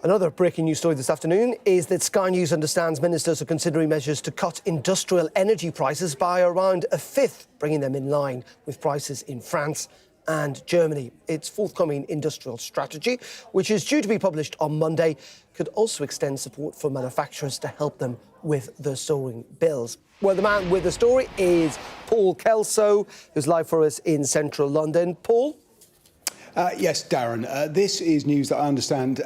Another breaking news story this afternoon is that Sky News understands ministers are considering measures to cut industrial energy prices by around a fifth, bringing them in line with prices in France and Germany. Its forthcoming industrial strategy, which is due to be published on Monday, could also extend support for manufacturers to help them with their soaring bills. Well, the man with the story is Paul Kelso, who's live for us in central London. Paul? Yes, Darren. This is news that I understand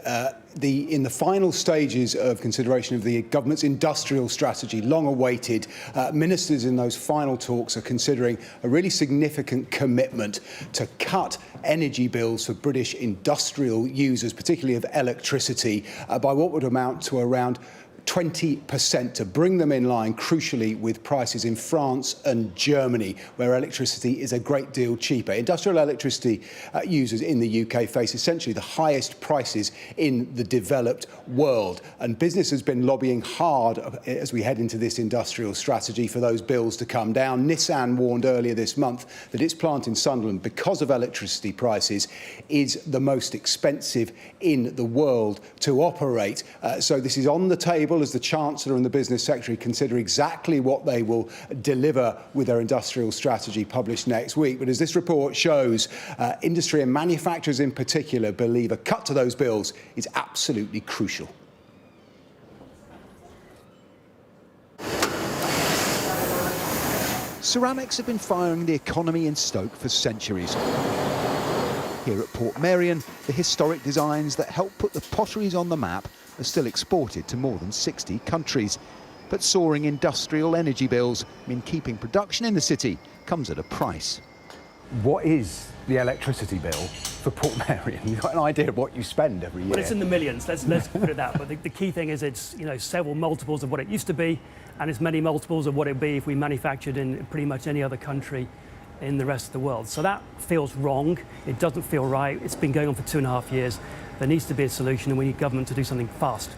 in the final stages of consideration of the government's industrial strategy, long awaited. Ministers in those final talks are considering a really significant commitment to cut energy bills for British industrial users, particularly of electricity, by what would amount to around 20% to bring them in line, crucially, with prices in France and Germany, where electricity is a great deal cheaper. Industrial electricity users in the UK face essentially the highest prices in the developed world. And business has been lobbying hard as we head into this industrial strategy for those bills to come down. Nissan warned earlier this month that its plant in Sunderland, because of electricity prices, is the most expensive in the world to operate. So this is on the table as the Chancellor and the Business Secretary consider exactly what they will deliver with their industrial strategy published next week. But as this report shows, industry and manufacturers in particular believe a cut to those bills is absolutely crucial. Ceramics have been firing the economy in Stoke for centuries. Here at Port Merion, the historic designs that help put the potteries on the map are still exported to more than 60 countries. But soaring industrial energy bills mean keeping production in the city comes at a price. What is the electricity bill for Port Merion? You've got an idea of what you spend every year? Well, it's in the millions, let's put it that. But the key thing is it's several multiples of what it used to be, and it's many multiples of what it would be if we manufactured in pretty much any other country in the rest of the world. So that feels wrong. It doesn't feel right. It's been going on for 2.5 years. There needs to be a solution, and we need government to do something fast.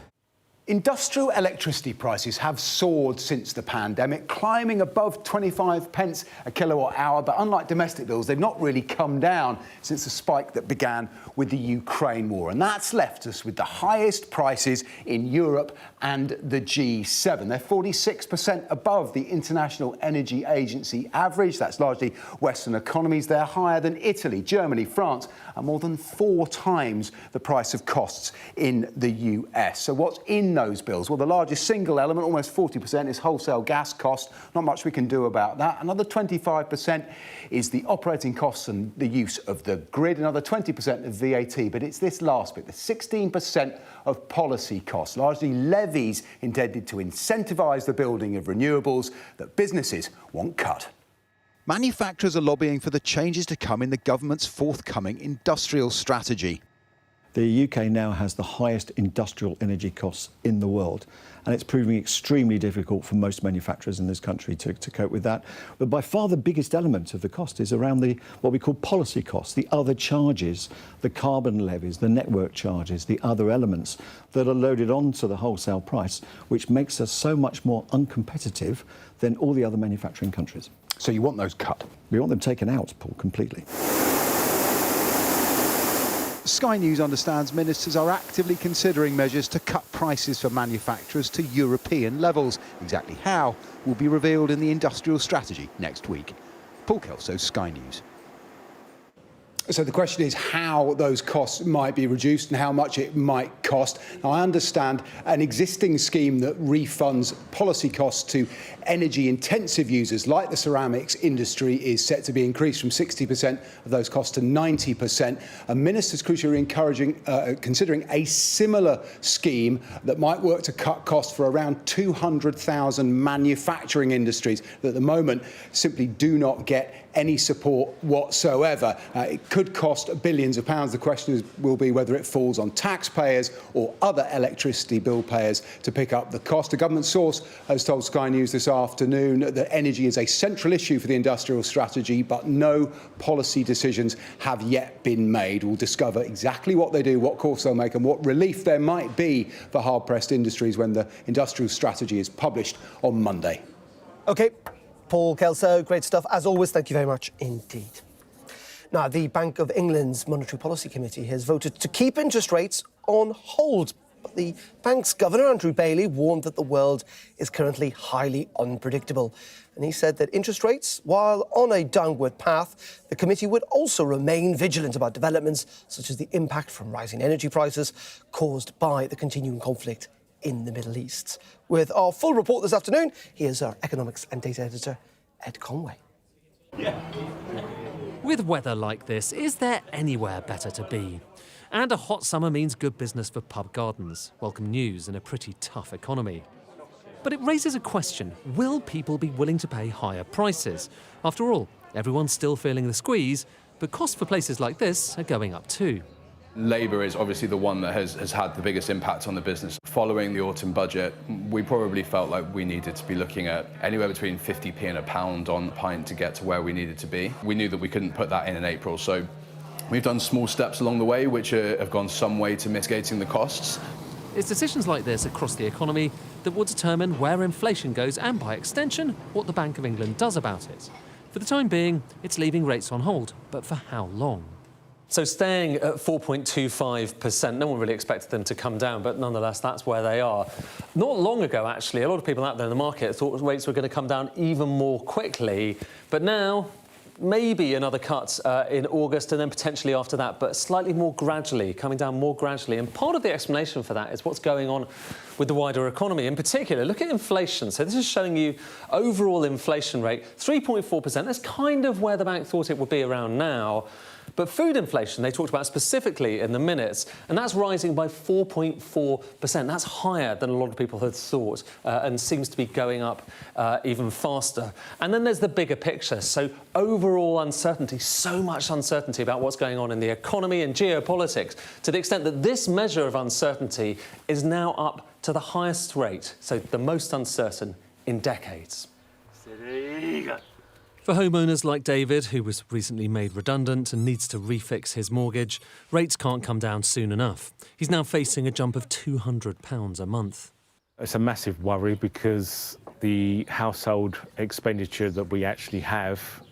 Industrial electricity prices have soared since the pandemic, climbing above 25 pence a kilowatt hour. But unlike domestic bills, they've not really come down since the spike that began with the Ukraine war. And that's left us with the highest prices in Europe and the G7. They're 46% above the International Energy Agency average. That's largely Western economies. They're higher than Italy, Germany, France, and more than 4 times the price of costs in the US. So what's in those bills? Well, the largest single element, almost 40%, is wholesale gas cost. Not much we can do about that. Another 25% is the operating costs and the use of the grid. Another 20% of VAT. But it's this last bit, the 16% of policy costs, largely levies intended to incentivise the building of renewables that businesses want cut. Manufacturers are lobbying for the changes to come in the government's forthcoming industrial strategy. The UK now has the highest industrial energy costs in the world, and it's proving extremely difficult for most manufacturers in this country to cope with that. But by far the biggest element of the cost is around what we call policy costs, the other charges, the carbon levies, the network charges, the other elements that are loaded onto the wholesale price, which makes us so much more uncompetitive than all the other manufacturing countries. So you want those cut? We want them taken out, Paul, completely. Sky News understands ministers are actively considering measures to cut prices for manufacturers to European levels. Exactly how will be revealed in the industrial strategy next week. Paul Kelso, Sky News. So the question is how those costs might be reduced and how much it might cost. Now, I understand an existing scheme that refunds policy costs to energy-intensive users like the ceramics industry is set to be increased from 60% of those costs to 90%. And ministers crucially are considering a similar scheme that might work to cut costs for around 200,000 manufacturing industries that at the moment simply do not get any support whatsoever. It could cost billions of pounds. The question will be whether it falls on taxpayers or other electricity bill payers to pick up the cost. A government source has told Sky News this afternoon that energy is a central issue for the industrial strategy, but no policy decisions have yet been made. We'll discover exactly what they do, what course they'll make, and what relief there might be for hard-pressed industries when the industrial strategy is published on Monday. OK. Paul Kelso, great stuff. As always, thank you very much indeed. Now, the Bank of England's Monetary Policy Committee has voted to keep interest rates on hold the bank's governor, Andrew Bailey, warned that the world is currently highly unpredictable. And he said that interest rates, while on a downward path, the committee would also remain vigilant about developments such as the impact from rising energy prices caused by the continuing conflict in the Middle East. With our full report this afternoon, here's our economics and data editor, Ed Conway. With weather like this, is there anywhere better to be? And a hot summer means good business for pub gardens, welcome news in a pretty tough economy. But it raises a question, will people be willing to pay higher prices? After all, everyone's still feeling the squeeze, but costs for places like this are going up too. Labour is obviously the one that has had the biggest impact on the business. Following the autumn budget, we probably felt like we needed to be looking at anywhere between 50p and £1 on a pint to get to where we needed to be. We knew that we couldn't put that in April, so we've done small steps along the way which have gone some way to mitigating the costs. It's decisions like this across the economy that will determine where inflation goes and, by extension, what the Bank of England does about it. For the time being, it's leaving rates on hold, but for how long? So staying at 4.25%, no one really expected them to come down, but nonetheless, that's where they are. Not long ago, actually, a lot of people out there in the market thought rates were going to come down even more quickly, but now maybe another cut in August and then potentially after that, but slightly more gradually, coming down more gradually. And part of the explanation for that is what's going on with the wider economy. In particular, look at inflation. So this is showing you overall inflation rate, 3.4%. That's kind of where the bank thought it would be around now. But food inflation, they talked about specifically in the minutes, and that's rising by 4.4%. That's higher than a lot of people had thought and seems to be going up even faster. And then there's the bigger picture. So overall uncertainty, so much uncertainty about what's going on in the economy and geopolitics, to the extent that this measure of uncertainty is now up to the highest rate, so the most uncertain in decades. For homeowners like David, who was recently made redundant and needs to refix his mortgage, rates can't come down soon enough. He's now facing a jump of £200 a month. It's a massive worry because the household expenditure that we actually have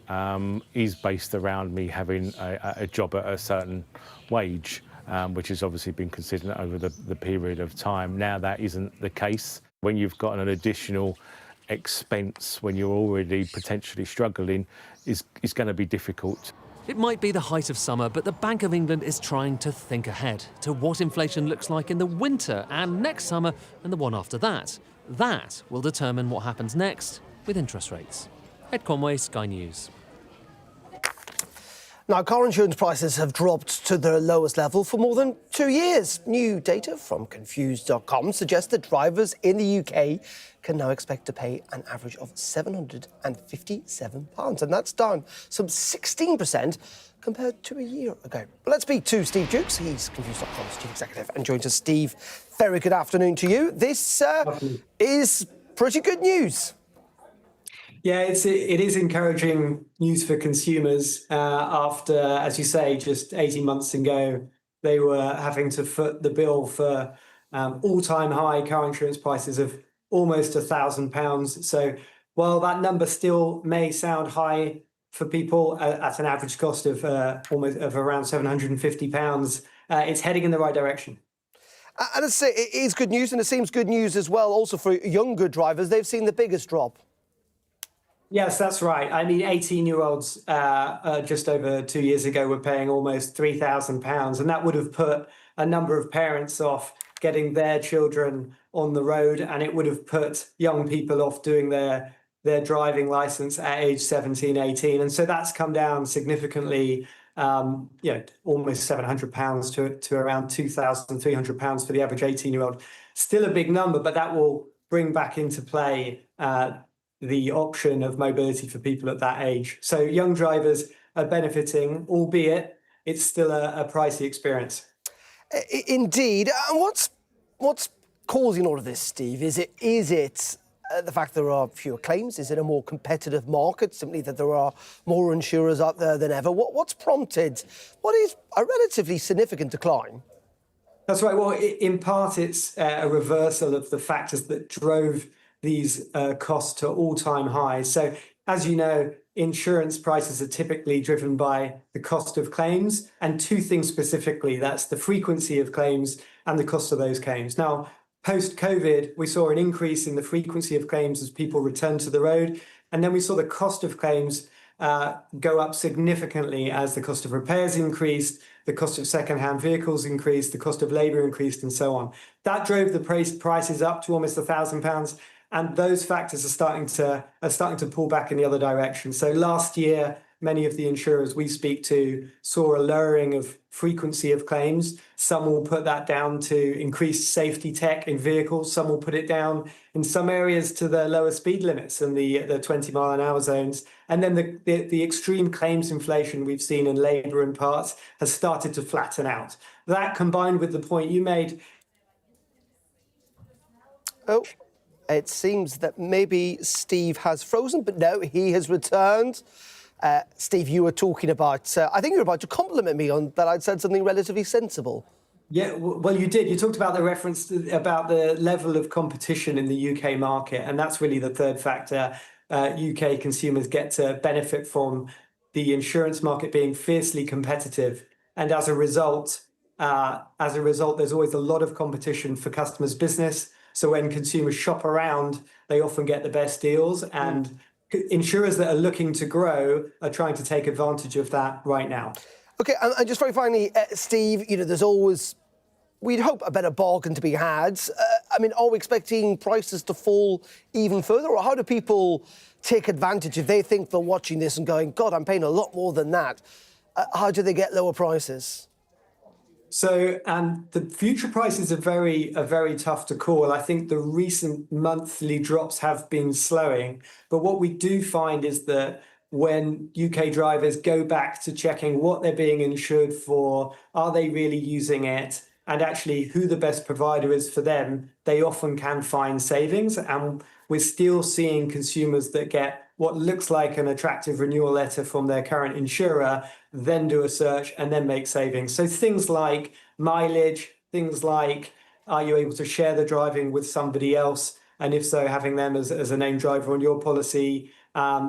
is based around me having a job at a certain wage, which has obviously been considered over the period of time. Now that isn't the case. When you've got an additional expense when you're already potentially struggling is going to be difficult. It might be the height of summer, but the Bank of England is trying to think ahead to what inflation looks like in the winter and next summer and the one after that. That will determine what happens next with interest rates. Ed Conway, Sky News. Now, car insurance prices have dropped to their lowest level for more than 2 years. New data from Confused.com suggests that drivers in the UK can now expect to pay an average of £757, and that's down some 16% compared to a year ago. But let's speak to Steve Jukes. He's Confused.com's chief executive and joins us. Steve, very good afternoon to you. This is pretty good news. Yeah, it is encouraging news for consumers after, as you say, just 18 months ago, they were having to foot the bill for all-time high car insurance prices of almost £1,000. So while that number still may sound high for people at an average cost of around £750, it's heading in the right direction. And as I say, it is good news, and it seems good news as well also for younger drivers. They've seen the biggest drop. Yes, that's right. I mean, 18-year-olds just over 2 years ago were paying almost £3,000, and that would have put a number of parents off getting their children on the road, and it would have put young people off doing their driving licence at age 17, 18. And so that's come down significantly, almost £700 to around £2,300 for the average 18-year-old. Still a big number, but that will bring back into play the option of mobility for people at that age. So young drivers are benefiting, albeit it's still a pricey experience. Indeed. And what's causing all of this, Steve? Is it the fact there are fewer claims? Is it a more competitive market, simply that there are more insurers out there than ever? What's prompted what is a relatively significant decline? That's right. Well, in part, it's a reversal of the factors that drove these costs to all-time highs. So, as you know, insurance prices are typically driven by the cost of claims, and two things specifically. That's the frequency of claims and the cost of those claims. Now, post-COVID, we saw an increase in the frequency of claims as people returned to the road, and then we saw the cost of claims go up significantly as the cost of repairs increased, the cost of second-hand vehicles increased, the cost of labour increased, and so on. That drove the prices up to almost £1,000, and those factors are starting to pull back in the other direction. So last year, many of the insurers we speak to saw a lowering of frequency of claims. Some will put that down to increased safety tech in vehicles. Some will put it down in some areas to the lower speed limits and the 20-mile-an-hour zones. And then the extreme claims inflation we've seen in labour and parts has started to flatten out. That, combined with the point you made. Oh, it seems that maybe Steve has frozen, but no, he has returned. Steve, you were talking about, I think you were about to compliment me on that I'd said something relatively sensible. Yeah, well, you did. You talked about the reference about the level of competition in the UK market, and that's really the third factor. UK consumers get to benefit from the insurance market being fiercely competitive, and as a result, there's always a lot of competition for customers' business. So when consumers shop around, they often get the best deals, and insurers that are looking to grow are trying to take advantage of that right now. OK, and just very finally, Steve, you know, there's always, we'd hope, a better bargain to be had. I mean, are we expecting prices to fall even further? Or how do people take advantage if they think they're watching this and going, God, I'm paying a lot more than that? How do they get lower prices? So, and the future prices are very tough to call. I think the recent monthly drops have been slowing. But what we do find is that when UK drivers go back to checking what they're being insured for, are they really using it, and actually who the best provider is for them, they often can find savings. And we're still seeing consumers that get what looks like an attractive renewal letter from their current insurer, then do a search and then make savings. So things like mileage, things like, are you able to share the driving with somebody else? And if so, having them as a named driver on your policy,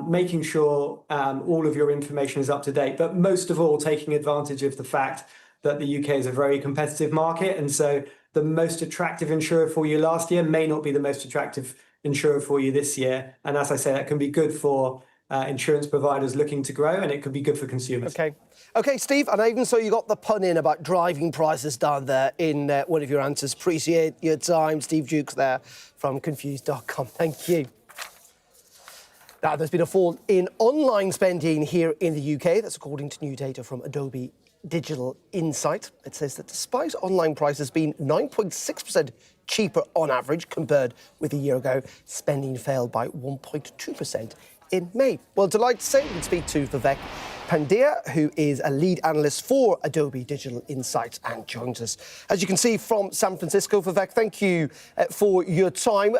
making sure all of your information is up to date, but most of all, taking advantage of the fact that the UK is a very competitive market. And so the most attractive insurer for you last year may not be the most attractive insurer for you this year. And as I say, that can be good for insurance providers looking to grow, and it could be good for consumers. OK, Steve, and I even saw you got the pun in about driving prices down there in one of your answers. Appreciate your time. Steve Jukes there from Confused.com. Thank you. Now, there's been a fall in online spending here in the UK. That's according to new data from Adobe Digital Insight. It says that despite online prices being 9.6% cheaper on average compared with a year ago, spending fell by 1.2% in May. Well, delighted to say we can speak to Vivek Pandya, who is a lead analyst for Adobe Digital Insight and joins us, as you can see, from San Francisco. Vivek, thank you for your time.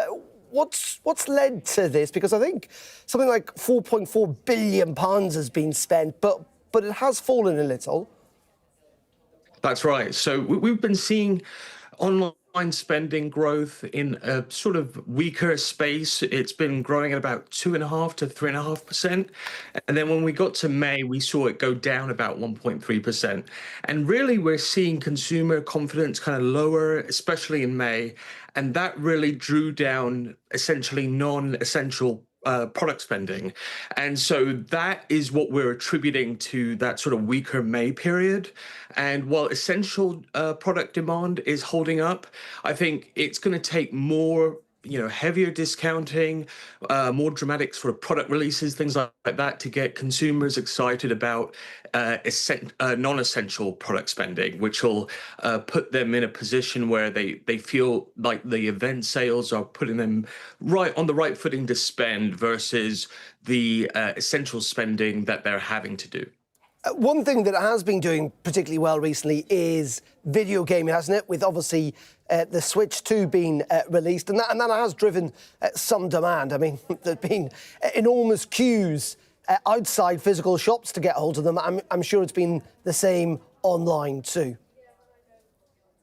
What's led to this? Because I think something like £4.4 billion has been spent, but it has fallen a little. That's right. So we've been seeing online spending growth in a sort of weaker space. It's been growing at about 2.5 to 3.5%. And then when we got to May, we saw it go down about 1.3%. And really, we're seeing consumer confidence kind of lower, especially in May. And that really drew down essentially non-essential product spending. And so that is what we're attributing to that sort of weaker May period. And while essential product demand is holding up, I think it's going to take more, heavier discounting, more dramatic sort of product releases, things like that, to get consumers excited about non-essential product spending, which will put them in a position where they feel like the event sales are putting them right on the right footing to spend versus the essential spending that they're having to do. One thing that has been doing particularly well recently is video gaming, hasn't it? With obviously the Switch 2 being released, and that has driven some demand. I mean, there's been enormous queues outside physical shops to get hold of them. I'm sure it's been the same online too.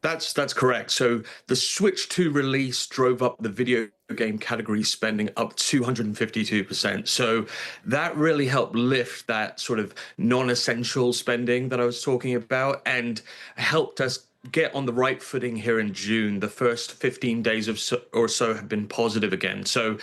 That's correct. So the Switch 2 release drove up the video game category spending up 252%. So that really helped lift that sort of non-essential spending that I was talking about and helped us get on the right footing here in June. The first 15 days or so have been positive again. So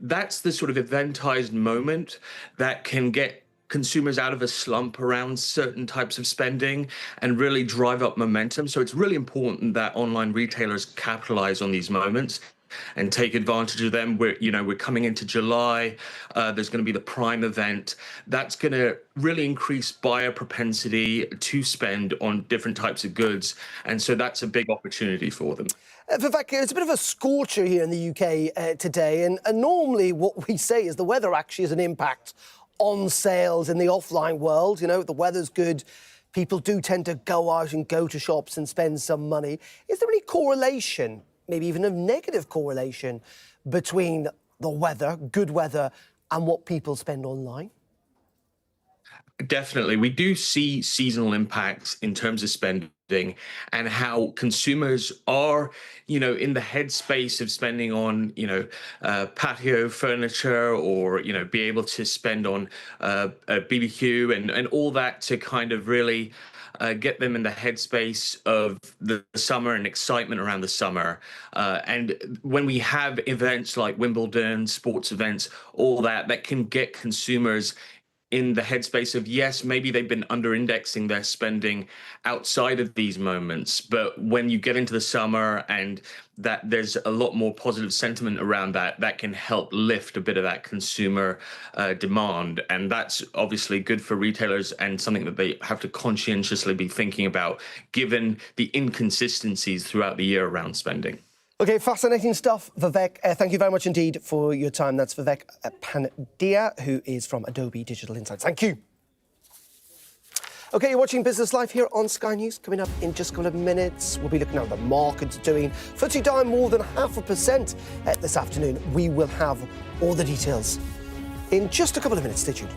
that's the sort of eventized moment that can get consumers out of a slump around certain types of spending and really drive up momentum. So it's really important that online retailers capitalize on these moments and take advantage of them. We're coming into July. There's going to be the Prime event. That's going to really increase buyer propensity to spend on different types of goods. And so that's a big opportunity for them. Vivek, it's a bit of a scorcher here in the UK today. And normally what we say is the weather actually has an impact on sales in the offline world. You know, the weather's good, people do tend to go out and go to shops and spend some money. Is there any correlation, maybe even a negative correlation, between the weather, good weather, and what people spend online? Definitely. We do see seasonal impacts in terms of spending and how consumers are, in the headspace of spending on, patio furniture or, be able to spend on a BBQ and all that to kind of really get them in the headspace of the summer and excitement around the summer. And when we have events like Wimbledon, sports events, all that can get consumers in the headspace of, yes, maybe they've been under-indexing their spending outside of these moments. But when you get into the summer and that there's a lot more positive sentiment around that can help lift a bit of that consumer demand. And that's obviously good for retailers and something that they have to conscientiously be thinking about, given the inconsistencies throughout the year around spending. OK, fascinating stuff, Vivek. Thank you very much indeed for your time. That's Vivek Pandia, who is from Adobe Digital Insights. Thank you. OK, you're watching Business Live here on Sky News. Coming up in just a couple of minutes, we'll be looking at what the market's doing. FTSE down more than 0.5% this afternoon. We will have all the details in just a couple of minutes. Stay tuned.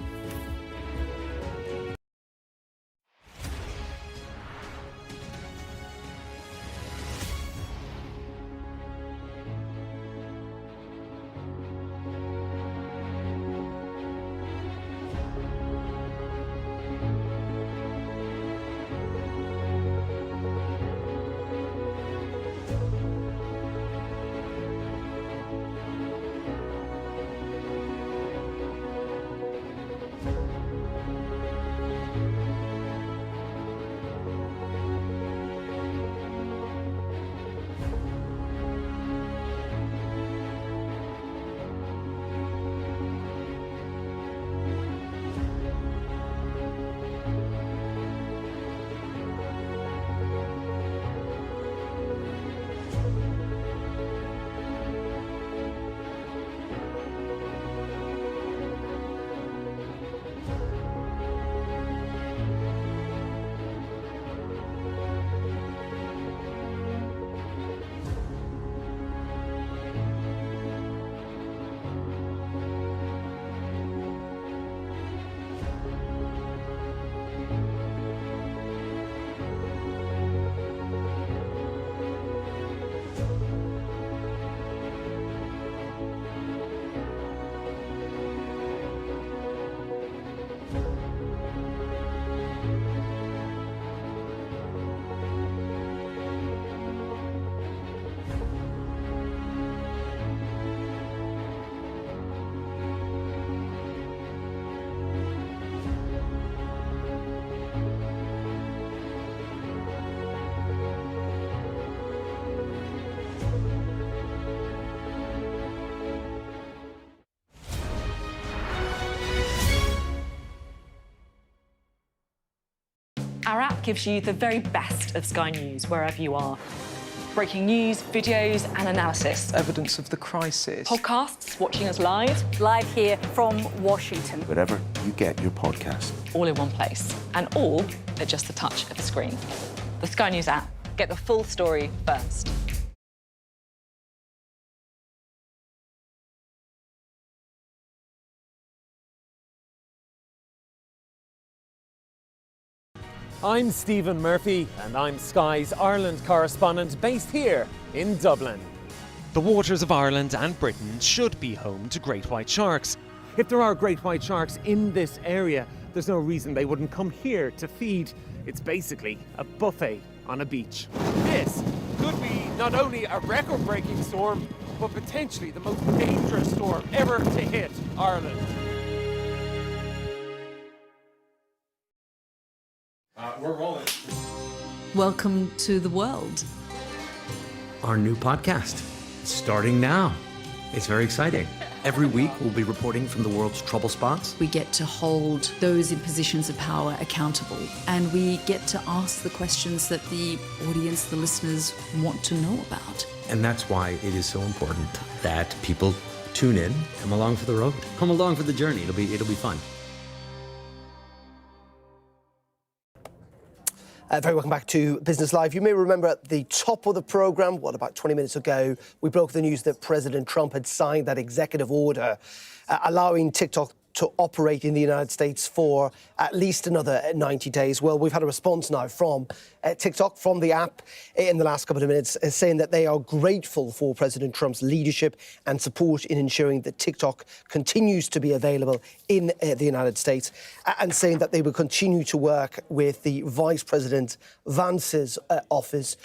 Our app gives you the very best of Sky News wherever you are. Breaking news, videos and analysis. Evidence of the crisis. Podcasts, watching us live. Live here from Washington. Wherever you get your podcast. All in one place. And all at just the touch of a screen. The Sky News app. Get the full story first. I'm Stephen Murphy, and I'm Sky's Ireland correspondent based here in Dublin. The waters of Ireland and Britain should be home to great white sharks. If there are great white sharks in this area, there's no reason they wouldn't come here to feed. It's basically a buffet. on a beach. This could be not only a record-breaking storm, but potentially the most dangerous storm ever to hit Ireland. We're rolling. Welcome to the world. Our new podcast, starting now. It's very exciting. Every week, we'll be reporting from the world's trouble spots. We get to hold those in positions of power accountable, and we get to ask the questions that the audience, the listeners, want to know about. And that's why it is so important that people tune in, come along for the road, come along for the journey. It'll be fun. Very welcome back to Business Live. You may remember at the top of the programme, about 20 minutes ago, we broke the news that President Trump had signed that executive order allowing TikTok to operate in the United States for at least another 90 days. Well, we've had a response now from TikTok, from the app, in the last couple of minutes, saying that they are grateful for President Trump's leadership and support in ensuring that TikTok continues to be available in the United States, and saying that they will continue to work with the Vice President Vance's office.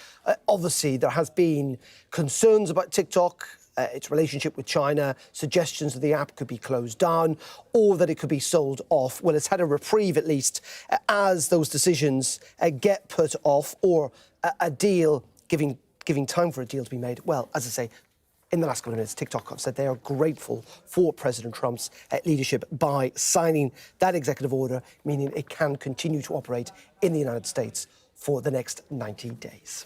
Obviously, there has been concerns about TikTok, its relationship with China, suggestions that the app could be closed down or that it could be sold off. Well, it's had a reprieve, at least, as those decisions get put off, or a deal, giving time for a deal to be made. Well, as I say, in the last couple of minutes, TikTok have said they are grateful for President Trump's leadership by signing that executive order, meaning it can continue to operate in the United States for the next 90 days.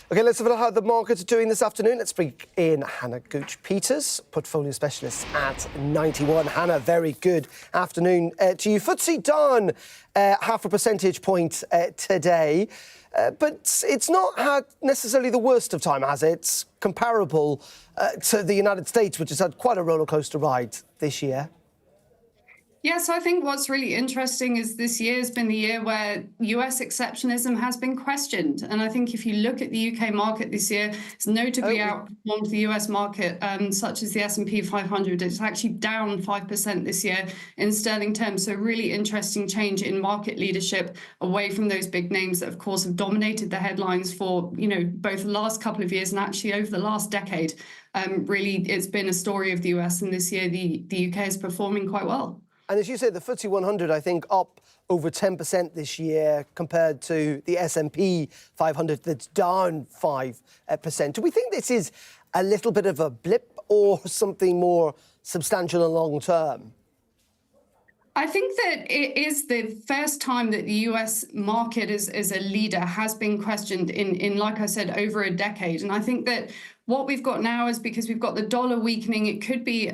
OK, let's have a look at how the markets are doing this afternoon. Let's bring in Hannah Gooch-Peters, portfolio specialist at 91. Hannah, very good afternoon to you. FTSE down half a percentage point today, but it's not had necessarily the worst of time, has it? It's comparable to the United States, which has had quite a roller coaster ride this year. Yeah, so I think what's really interesting is this year has been the year where US exceptionism has been questioned. And I think if you look at the UK market this year, it's notably outperformed the US market, such as the S&P 500. It's actually down 5% this year in sterling terms. So really interesting change in market leadership away from those big names that, of course, have dominated the headlines for, both the last couple of years and actually over the last decade. Really, it's been a story of the US, and this year the UK is performing quite well. And as you said, the FTSE 100, I think, up over 10% this year compared to the S&P 500 that's down 5%. Do we think this is a little bit of a blip or something more substantial and long term? I think that it is the first time that the US market as a leader has been questioned in, like I said, over a decade. And I think that what we've got now is, because we've got the dollar weakening, it could be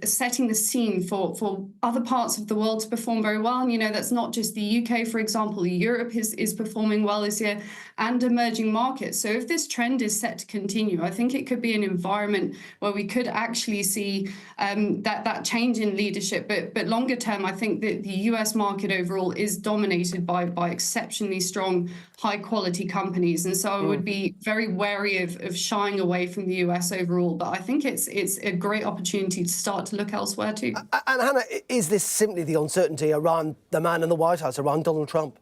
setting the scene for other parts of the world to perform very well. And, that's not just the UK, for example. Europe is performing well this year, and emerging markets. So if this trend is set to continue, I think it could be an environment where we could actually see that change in leadership. But longer term, I think that the US market overall is dominated by exceptionally strong, high quality companies. And so I would be very wary of shying away from the US overall, but I think it's a great opportunity to start to look elsewhere too. And Hannah, is this simply the uncertainty around the man in the White House, around Donald Trump?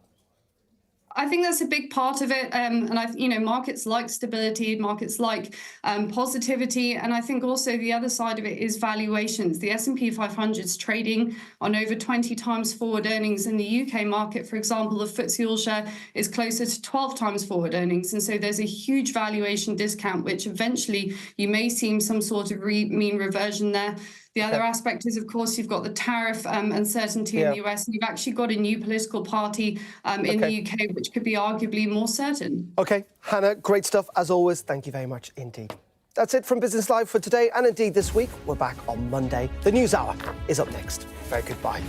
I think that's a big part of it, and markets like stability, markets like positivity, and I think also the other side of it is valuations. The S&P 500 is trading on over 20 times forward earnings. In the UK market, for example, the FTSE All-Share is closer to 12 times forward earnings, and so there's a huge valuation discount, which eventually you may see some sort of mean reversion there. The other aspect is, of course, you've got the tariff uncertainty in the US, and you've actually got a new political party in the UK, which could be arguably more certain. OK, Hannah, great stuff as always. Thank you very much indeed. That's it from Business Live for today, and indeed this week. We're back on Monday. The News Hour is up next. Very goodbye.